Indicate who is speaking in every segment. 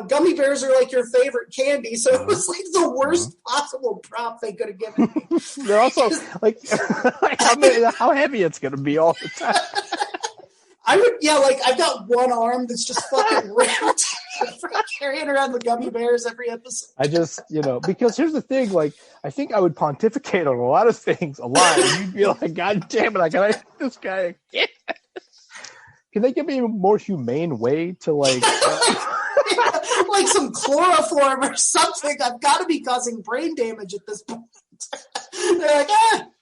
Speaker 1: gummy bears are like your favorite candy, so it was like the worst possible prop they could have given me.
Speaker 2: They're also like how heavy it's going to be all the time.
Speaker 1: I've got one arm that's just fucking ripped for carrying around the gummy bears every episode.
Speaker 2: I just, because here's the thing, like, I think I would pontificate on a lot of things a lot, and you'd be like, God damn it, I gotta hit this guy again. Can they give me a more humane way to, like...
Speaker 1: like some chloroform or something? I've got to be causing brain damage at this point. They're like,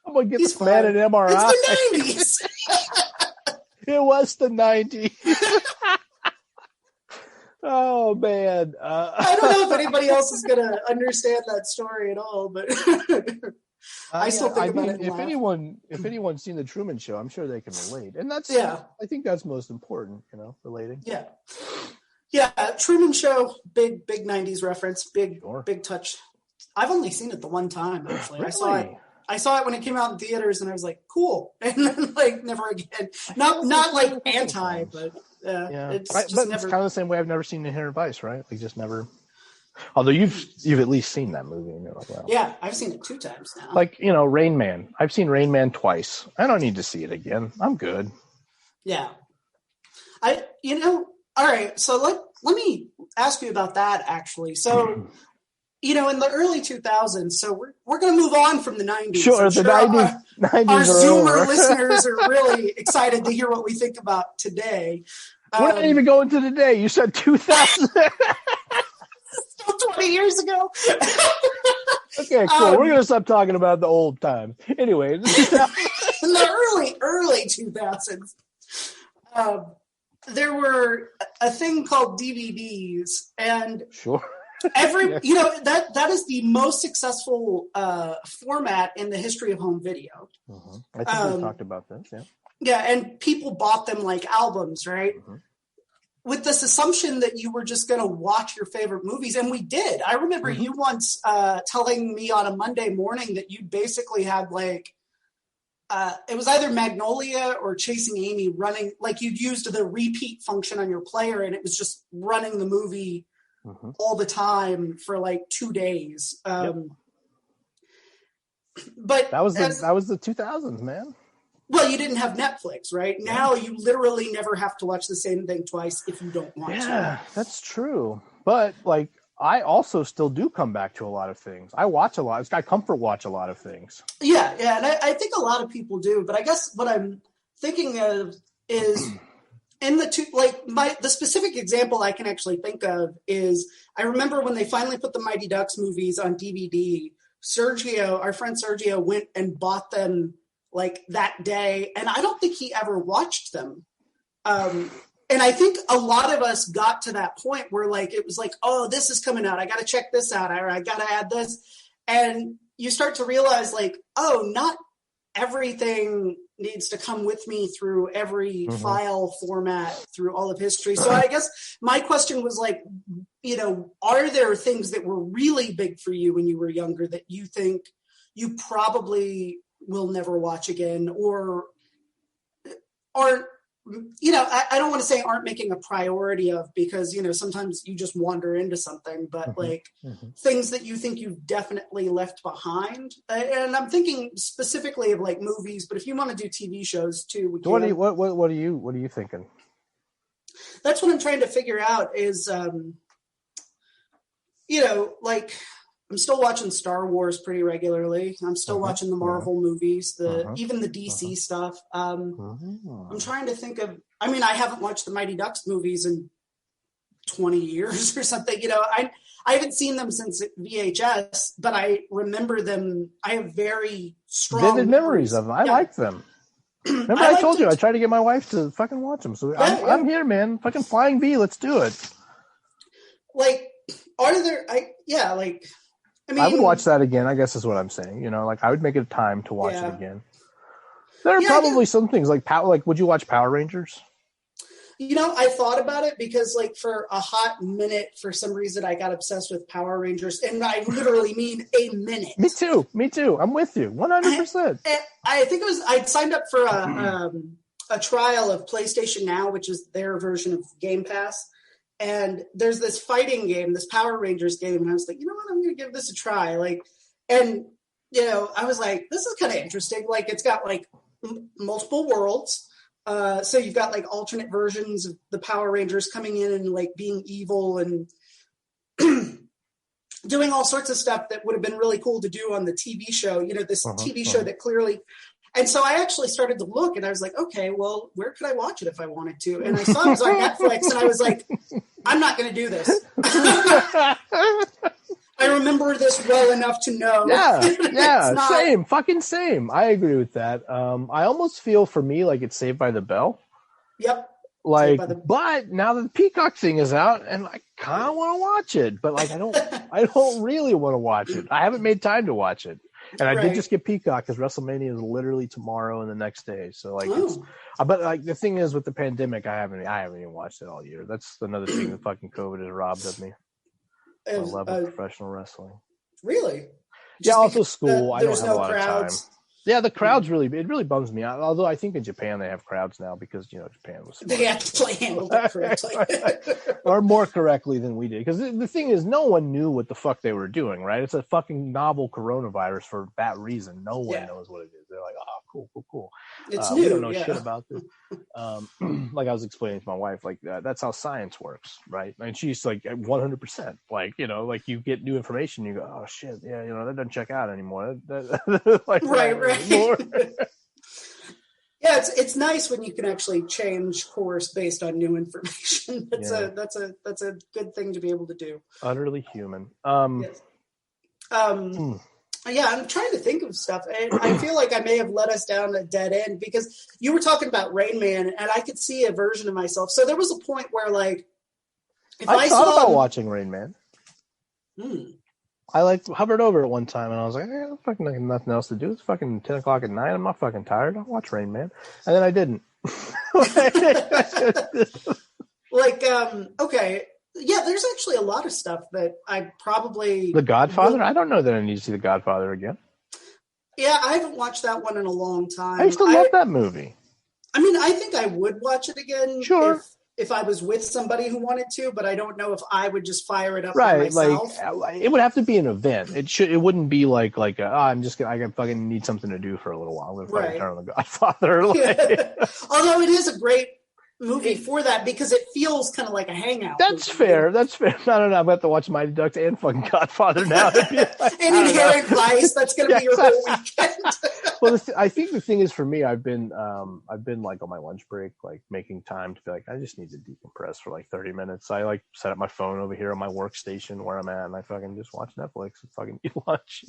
Speaker 2: I'm gonna get this man an MRI.
Speaker 1: It's the 90s.
Speaker 2: It was the 90s. Oh, man.
Speaker 1: I don't know if anybody else is going to understand that story at all, but I still think about it.
Speaker 2: If anyone's seen The Truman Show, I'm sure they can relate. And that's, I think that's most important, relating.
Speaker 1: Yeah. Yeah, Truman Show, big 90s reference, big touch. I've only seen it the one time, actually. Really? I saw it when it came out in theaters, and I was like, cool. And then, like, never again. Not like anti, but it's just never. It's
Speaker 2: kind of the same way I've never seen Inherent Vice, right? Like, just never. Although you've at least seen that movie, and you're like, wow.
Speaker 1: Yeah, I've seen it 2 times now.
Speaker 2: Like, Rain Man. I've seen Rain Man twice. I don't need to see it again. I'm good.
Speaker 1: Yeah. All right. So let me ask you about that, actually. So. In the early 2000s, so we're going to move on from the 90s.
Speaker 2: Sure, the 90s.
Speaker 1: Our Zoomer listeners are really excited to hear what we think about today.
Speaker 2: We're not even going to today. You said 2000.
Speaker 1: Still 20 years ago.
Speaker 2: Okay, cool. We're going to stop talking about the old times. Anyway.
Speaker 1: In the early 2000s, there were a thing called DVDs, and
Speaker 2: sure.
Speaker 1: That is the most successful format in the history of home video.
Speaker 2: Mm-hmm. I think we talked about this, yeah.
Speaker 1: Yeah, and people bought them like albums, right?
Speaker 2: Mm-hmm.
Speaker 1: With this assumption that you were just going to watch your favorite movies, and we did. I remember you once telling me on a Monday morning that you basically had like, it was either Magnolia or Chasing Amy running, like you'd used the repeat function on your player, and it was just running the movie all the time for like 2 days. But
Speaker 2: that was the 2000s, man.
Speaker 1: Well, you didn't have Netflix, right? Yeah. Now you literally never have to watch the same thing twice if you don't want to.
Speaker 2: Yeah, that's true. But like, I also still do come back to a lot of things. I watch a lot. I comfort watch a lot of things.
Speaker 1: Yeah, and I think a lot of people do. But I guess what I'm thinking of is in the specific example I can actually think of is I remember when they finally put the Mighty Ducks movies on DVD. Our friend Sergio, went and bought them like that day, and I don't think he ever watched them. And I think a lot of us got to that point where like it was like, oh, this is coming out, I got to check this out, or I got to add this, and you start to realize like, oh, not everything needs to come with me through every file format through all of history. So I guess my question was like, are there things that were really big for you when you were younger that you think you probably will never watch again, or I don't want to say aren't making a priority of, because sometimes you just wander into something, but things that you think you've definitely left behind. And I'm thinking specifically of like movies, but if you want to do TV shows too,
Speaker 2: what are you thinking?
Speaker 1: That's what I'm trying to figure out is, like I'm still watching Star Wars pretty regularly. I'm still watching the Marvel movies, even the DC stuff. I'm trying to think of, I haven't watched the Mighty Ducks movies in 20 years or something. I haven't seen them since VHS, but I remember them. I have very strong
Speaker 2: vivid memories of them. I like them. Remember I told you I tried to get my wife to fucking watch them. So I'm here, man. Fucking Flying V, let's do it.
Speaker 1: Like,
Speaker 2: I would watch that again, I guess is what I'm saying. I would make it a time to watch it again. There are probably some things like would you watch Power Rangers?
Speaker 1: I thought about it because like for a hot minute, for some reason, I got obsessed with Power Rangers, and I literally mean a minute.
Speaker 2: Me too. I'm with you 100%.
Speaker 1: I think I'd signed up for a trial of PlayStation Now, which is their version of Game Pass. and there's this fighting game, this Power Rangers game, and I was like, you know what, I'm going to give this a try. Like, and I was like, this is kind of interesting. Like, it's got like multiple worlds. So you've got like alternate versions of the Power Rangers coming in and like being evil and doing all sorts of stuff that would have been really cool to do on the TV show, this TV show that clearly. And so I actually started to look and I was like, okay, well, where could I watch it if I wanted to? And I saw it was on Netflix and I was like, I'm not going to do this. I remember this well enough to know.
Speaker 2: Yeah, same. I agree with that. I almost feel for me like it's Saved by the Bell.
Speaker 1: Yep.
Speaker 2: But now that the Peacock thing is out, and I kind of want to watch it, but like I don't really want to watch it. I haven't made time to watch it, and I did just get Peacock because WrestleMania is literally tomorrow and the next day. So like, but like the thing is with the pandemic, I haven't even watched it all year. That's another thing that fucking COVID has robbed of me. My love of professional wrestling.
Speaker 1: Really?
Speaker 2: Just also school. I don't have a lot
Speaker 1: crowds.
Speaker 2: of time. Yeah, the crowds really bums me out. Although I think in Japan they have crowds now because Japan was smart.
Speaker 1: They actually handled it correctly,
Speaker 2: or more correctly than we did. Because the thing is, no one knew what the fuck they were doing. Right? It's a fucking novel coronavirus for that reason. No one knows what it is. They're like, oh, cool.
Speaker 1: It's new.
Speaker 2: We don't know shit about this. Like I was explaining to my wife, like that's how science works, right? And she's like 100%. Like like you get new information, you go, oh shit, yeah, that doesn't check out anymore. Like,
Speaker 1: right. Yeah, it's nice when you can actually change course based on new information. That's a good thing to be able to do.
Speaker 2: Utterly human.
Speaker 1: Yes. Yeah, I'm trying to think of stuff. And I feel like I may have led us down a dead end because you were talking about Rain Man, and I could see a version of myself. So there was a point where, like, if I
Speaker 2: thought
Speaker 1: saw
Speaker 2: about watching Rain Man. I hovered over it one time, and I was like, I'm fucking nothing else to do. It's fucking 10 o'clock at night. I'm not fucking tired. I'll watch Rain Man. And then I didn't.
Speaker 1: Okay. Yeah, there's actually a lot of stuff that I probably...
Speaker 2: The Godfather? I don't know that I need to see The Godfather again.
Speaker 1: Yeah, I haven't watched that one in a long time.
Speaker 2: I used to love that movie.
Speaker 1: I mean, I think I would watch it again if I was with somebody who wanted to, but I don't know if I would just fire it up by myself.
Speaker 2: Like, it would have to be an event. It wouldn't be like I fucking need something to do for a little while. I'm going to fucking turn on The Godfather.
Speaker 1: Although it is a great movie for that because it feels kind of like a hangout.
Speaker 2: That's fair. I don't know. I'm going to watch Mighty Ducks and fucking Godfather now.
Speaker 1: And Inherent Vice. That's going to be your whole weekend.
Speaker 2: Well, I think the thing is for me, I've been like on my lunch break, like making time to be like, I just need to decompress for like 30 minutes. I like set up my phone over here on my workstation where I'm at, and I fucking just watch Netflix and fucking eat lunch.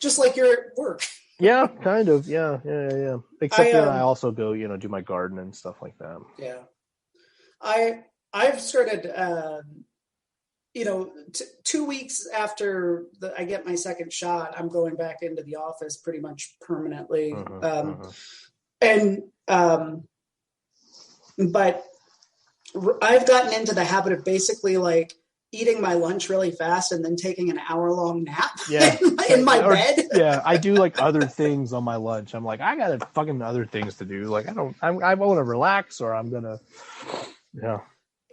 Speaker 1: Just like you're at work.
Speaker 2: Yeah, kind of. Yeah. Except I also go, do my garden and stuff like that.
Speaker 1: Yeah. I've started, 2 weeks after I get my second shot, I'm going back into the office pretty much permanently. But I've gotten into the habit of basically like eating my lunch really fast and then taking an hour-long nap in my bed.
Speaker 2: Yeah, I do like other things on my lunch. I'm like, I got fucking other things to do. Like, I want to relax, or I'm gonna,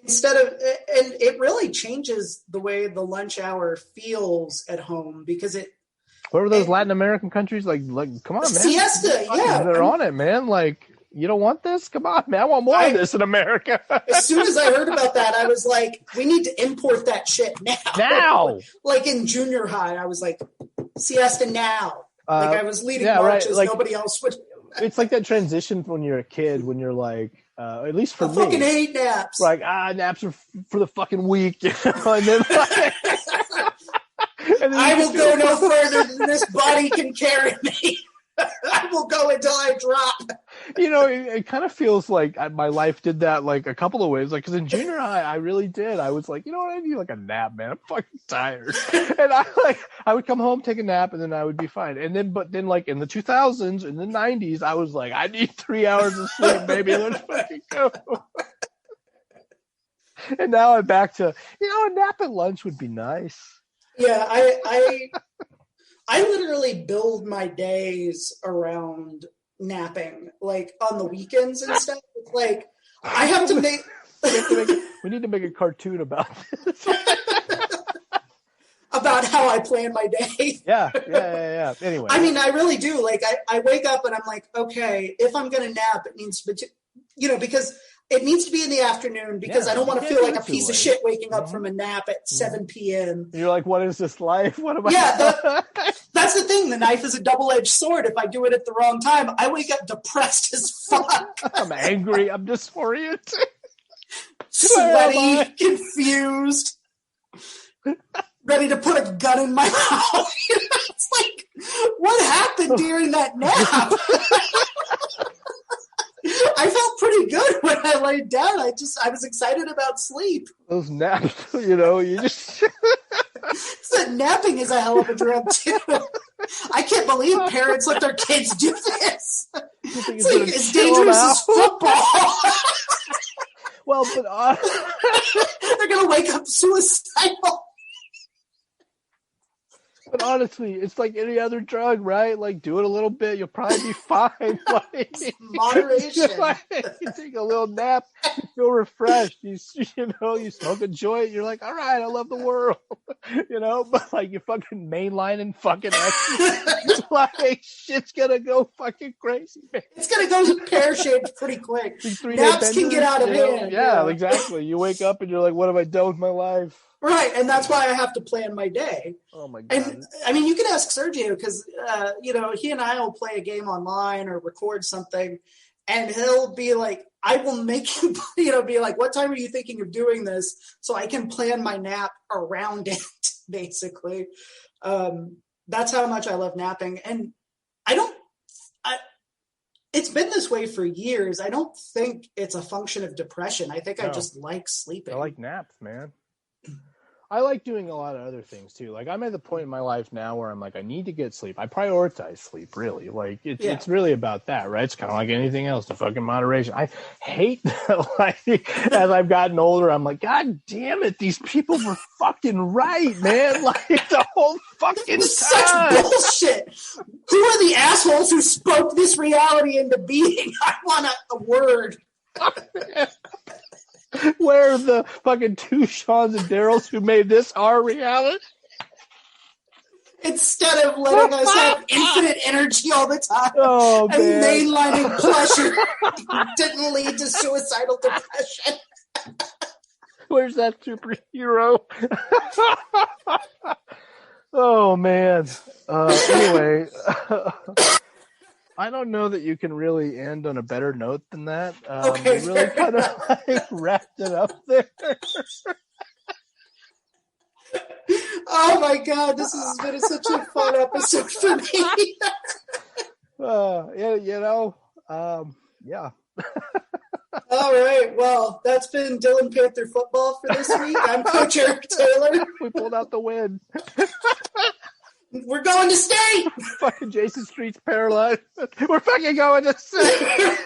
Speaker 1: Instead of, and it really changes the way the lunch hour feels at home because it.
Speaker 2: What were those Latin American countries like? Come on, man.
Speaker 1: Siesta, yeah.
Speaker 2: They're on it, man. Like, you don't want this? Come on, man. I want more of this in America.
Speaker 1: As soon as I heard about that, I was like, we need to import that shit now.
Speaker 2: Now!
Speaker 1: Like in junior high, I was like, siesta now. I was leading marches. Right. Like, nobody else would.
Speaker 2: It's like that transition when you're a kid, when you're like, at least for me.
Speaker 1: I fucking hate naps.
Speaker 2: Like, naps are for the fucking week. And then,
Speaker 1: I will go no further than this body can carry me. I will go until I drop.
Speaker 2: It kind of feels like my life did that like a couple of ways. Like, because in junior high, I really did. I was like, you know what? I need like a nap, man. I'm fucking tired. And I would come home, take a nap, and then I would be fine. But then like in the 2000s, in the 90s, I was like, I need 3 hours of sleep, baby. Let's fucking go. And now I'm back to, a nap at lunch would be nice.
Speaker 1: Yeah, I literally build my days around napping, like on the weekends and stuff. It's like I have to make
Speaker 2: We need to make a cartoon about this.
Speaker 1: About how I plan my day.
Speaker 2: Yeah. Anyway.
Speaker 1: I mean, I really do. Like, I wake up and I'm like, okay, if I'm going to nap, it needs to be, because it needs to be in the afternoon because I don't want to feel like a piece of shit waking up from a nap at 7 p.m.
Speaker 2: You're like, what is this life? What am I?
Speaker 1: Yeah, that's the thing. The knife is a double-edged sword. If I do it at the wrong time, I wake up depressed as fuck.
Speaker 2: I'm angry. I'm disoriented.
Speaker 1: Sweaty, confused, ready to put a gun in my mouth. It's like, what happened during that nap? I felt pretty good when I laid down. I was excited about sleep.
Speaker 2: Those naps, you just...
Speaker 1: So napping is a hell of a drug, too. I can't believe parents let their kids do this. It's like as dangerous as football.
Speaker 2: Well, but...
Speaker 1: They're going to wake up suicidal.
Speaker 2: But honestly, it's like any other drug, right? Like, do it a little bit, you'll probably be fine. Like,
Speaker 1: moderation.
Speaker 2: You take a little nap, you feel refreshed. You smoke a joint, you're like, all right, I love the world. But like you fucking mainline and fucking exercise, like shit's gonna go fucking crazy, man.
Speaker 1: It's gonna go pear-shaped pretty quick. Naps can get out of hand.
Speaker 2: Yeah, exactly. You wake up and you're like, what have I done with my life?
Speaker 1: Right, and that's why I have to plan my day.
Speaker 2: Oh my god!
Speaker 1: And I mean, you can ask Sergio because he and I will play a game online or record something, and he'll be like, "I will make you, be like, what time are you thinking of doing this?" So I can plan my nap around it. Basically, that's how much I love napping, and it's been this way for years. I don't think it's a function of depression. I think I just like sleeping.
Speaker 2: I like naps, man. I like doing a lot of other things too. Like I'm at the point in my life now where I'm like, I need to get sleep. I prioritize sleep, really. Like it's really about that, right? It's kind of like anything else, the fucking moderation. I hate that. Like as I've gotten older, I'm like, God damn it, these people were fucking right, man. Like the whole fucking time.
Speaker 1: Such bullshit. Who are the assholes who spoke this reality into being? I want a word.
Speaker 2: Where are the fucking two Seans and Daryls who made this our reality?
Speaker 1: Instead of letting us have infinite energy all the time and mainlining pleasure didn't lead to suicidal depression.
Speaker 2: Where's that superhero? Oh, man. Anyway... I don't know that you can really end on a better note than that.
Speaker 1: Okay,
Speaker 2: we really kind of wrapped it up there.
Speaker 1: Oh my God, this has been such a fun episode for me.
Speaker 2: Yeah.
Speaker 1: All right, well, that's been Dillion Panther football for this week. I'm Coach Eric Taylor.
Speaker 2: We pulled out the win.
Speaker 1: We're going to state.
Speaker 2: Fucking Jason Street's paralyzed. We're fucking going to state.